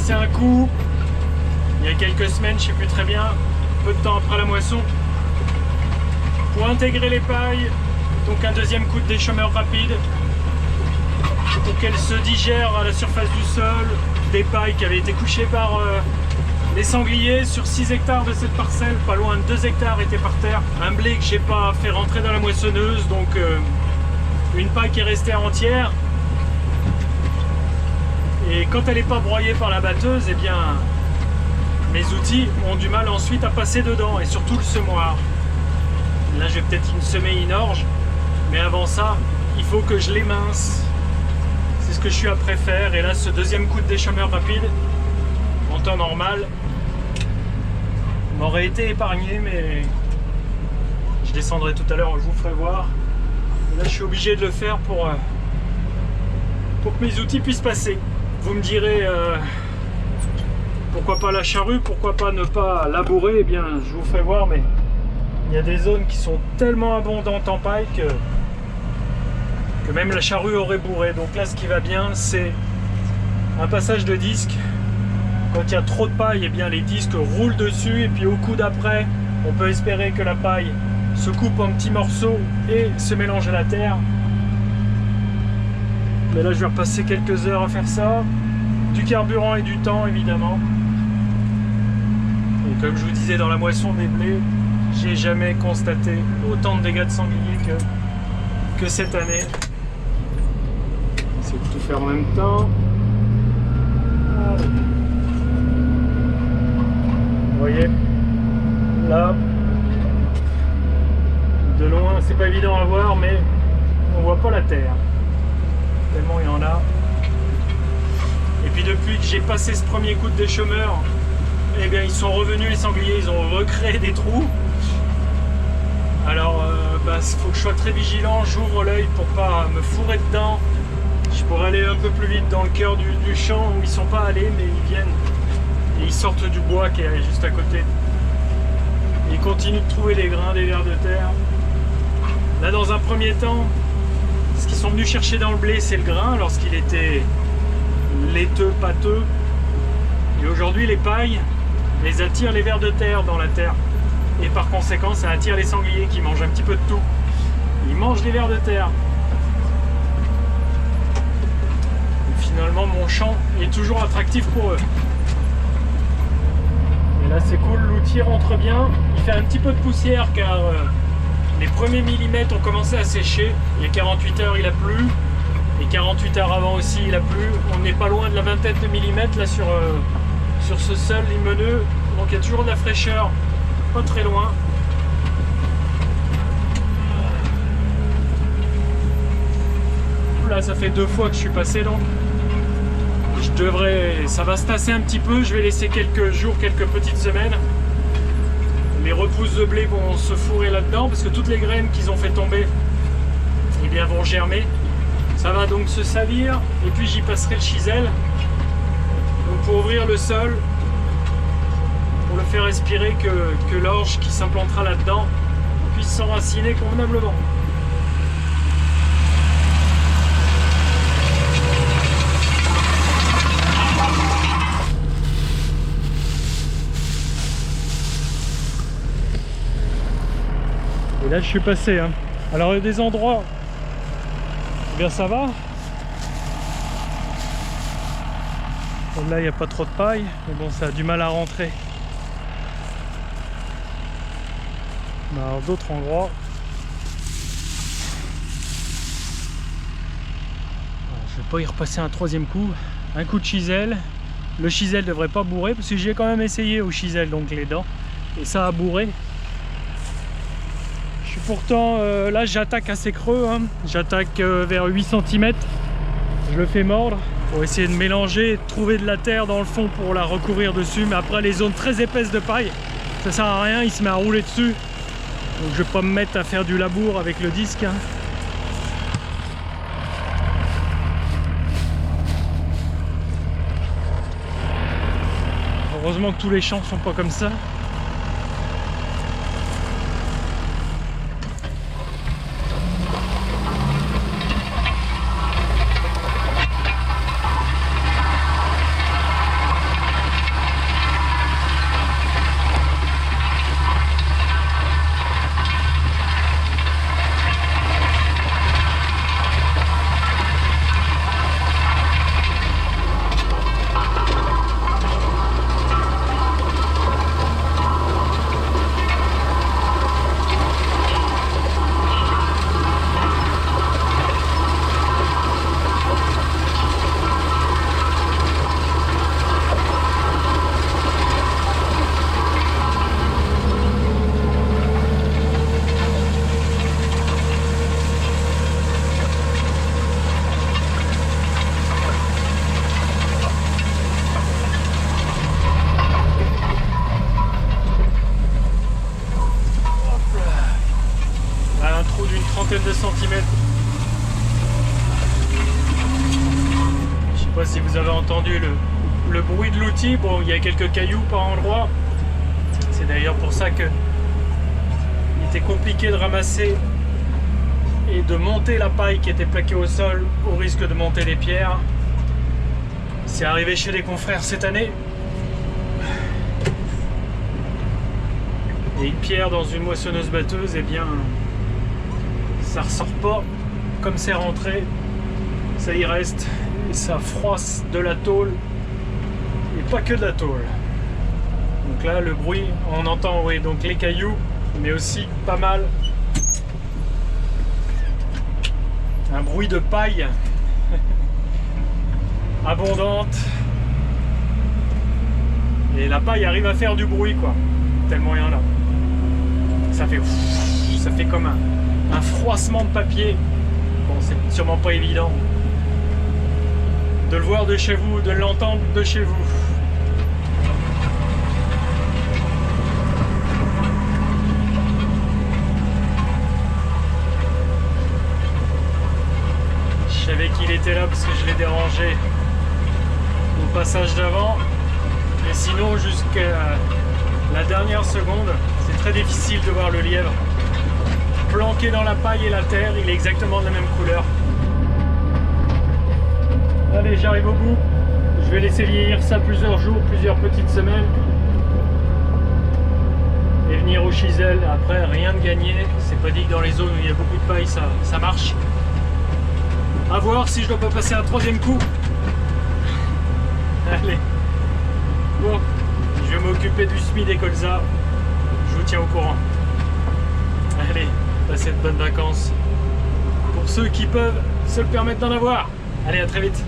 passé un coup il y a quelques semaines, je sais plus très bien, peu de temps après la moisson, pour intégrer les pailles. Donc un deuxième coup de déchômeur rapide pour qu'elles se digèrent à la surface du sol. Des pailles qui avaient été couchées par les sangliers sur 6 hectares de cette parcelle. Pas loin de 2 hectares étaient par terre. Un blé que j'ai pas fait rentrer dans la moissonneuse, donc une paille qui est restée entière. Et quand elle n'est pas broyée par la batteuse, eh bien mes outils ont du mal ensuite à passer dedans, et surtout le semoir. Là j'ai peut-être une semée in-orge, mais avant ça il faut que je l'émince. C'est ce que je suis après faire. Et là ce deuxième coup de déchômeur rapide en temps normal m'aurait été épargné, mais je descendrai tout à l'heure, je vous ferai voir. Et là je suis obligé de le faire pour que mes outils puissent passer. Vous me direz pourquoi pas la charrue, pourquoi pas ne pas labourer. Eh bien je vous ferai voir, mais il y a des zones qui sont tellement abondantes en paille que même la charrue aurait bourré. Donc là ce qui va bien, c'est un passage de disque. Quand il y a trop de paille, eh bien les disques roulent dessus, et puis au coup d'après on peut espérer que la paille se coupe en petits morceaux et se mélange à la terre. Mais là je vais repasser quelques heures à faire ça, du carburant et du temps évidemment. Et comme je vous disais, dans la moisson des blés, j'ai jamais constaté autant de dégâts de sanglier que cette année. C'est de tout faire en même temps. Vous voyez, là, de loin, c'est pas évident à voir, mais on voit pas la terre. Tellement il y en a. Et puis depuis que j'ai passé ce premier coup de déchômeur, eh bien ils sont revenus, les sangliers, ils ont recréé des trous. Alors faut que je sois très vigilant, j'ouvre l'œil pour pas me fourrer dedans. Je pourrais aller un peu plus vite dans le cœur du champ où ils sont pas allés, mais ils viennent et ils sortent du bois qui est juste à côté. Ils continuent de trouver des grains, des vers de terre. Là dans un premier temps, ce qu'ils sont venus chercher dans le blé, c'est le grain lorsqu'il était laiteux, pâteux. Et aujourd'hui les pailles les attirent les vers de terre dans la terre. Et par conséquent, ça attire les sangliers qui mangent un petit peu de tout. Ils mangent les vers de terre. Et finalement, mon champ est toujours attractif pour eux. Et là, c'est cool, l'outil rentre bien. Il fait un petit peu de poussière car les premiers millimètres ont commencé à sécher. Il y a 48 heures, il a plu. Et 48 heures avant aussi, il a plu. On n'est pas loin de la vingtaine de millimètres là sur ce sol limoneux. Donc il y a toujours de la fraîcheur. Pas très loin. Là ça fait 2 fois que je suis passé, donc ça va se tasser un petit peu. Je vais laisser quelques jours, quelques petites semaines. Les repousses de blé vont se fourrer là-dedans parce que toutes les graines qu'ils ont fait tomber, eh bien, vont germer. Ça va donc se salir, et puis j'y passerai le chisel donc pour ouvrir le sol, pour le faire respirer, que l'orge qui s'implantera là-dedans puisse s'enraciner convenablement. Et là je suis passé, hein. Alors il y a des endroits, eh bien ça va. Là il n'y a pas trop de paille, mais bon, ça a du mal à rentrer. Alors d'autres endroits, je vais pas y repasser un troisième coup. Un coup de chisel. Le chisel devrait pas bourrer parce que j'ai quand même essayé au chisel, donc les dents, et ça a bourré. Je suis pourtant là j'attaque assez creux, hein. J'attaque vers 8 cm. Je le fais mordre pour essayer de mélanger et de trouver de la terre dans le fond pour la recouvrir dessus. Mais après les zones très épaisses de paille, ça sert à rien, il se met à rouler dessus. Donc je vais pas me mettre à faire du labour avec le disque, hein. Heureusement que tous les champs sont pas comme ça. pas si vous avez entendu le bruit de l'outil. Bon, il y a quelques cailloux par endroit. C'est d'ailleurs pour ça que il était compliqué de ramasser et de monter la paille qui était plaquée au sol au risque de monter les pierres. C'est arrivé chez les confrères cette année. Et une pierre dans une moissonneuse batteuse, eh bien, ça ressort pas comme c'est rentré. Ça y reste et ça froisse de la tôle et pas que de la tôle. Donc là, le bruit, on entend, oui, donc les cailloux, mais aussi pas mal un bruit de paille abondante. Et la paille arrive à faire du bruit, quoi, tellement il y en a. Ça fait comme un froissement de papier. Bon, c'est sûrement pas évident de le voir de chez vous, de l'entendre de chez vous. Je savais qu'il était là parce que je l'ai dérangé au passage d'avant. Et sinon, jusqu'à la dernière seconde, c'est très difficile de voir le lièvre. Planqué dans la paille et la terre, il est exactement de la même couleur. Allez, j'arrive au bout. Je vais laisser vieillir ça plusieurs jours, plusieurs petites semaines. Et venir au chisel. Après, rien de gagné. C'est pas dit que dans les zones où il y a beaucoup de paille, ça marche. À voir si je dois pas passer un troisième coup. Allez. Bon, je vais m'occuper du semis des colzas. Je vous tiens au courant. Allez, passez de bonnes vacances. Pour ceux qui peuvent se le permettre d'en avoir. Allez, à très vite.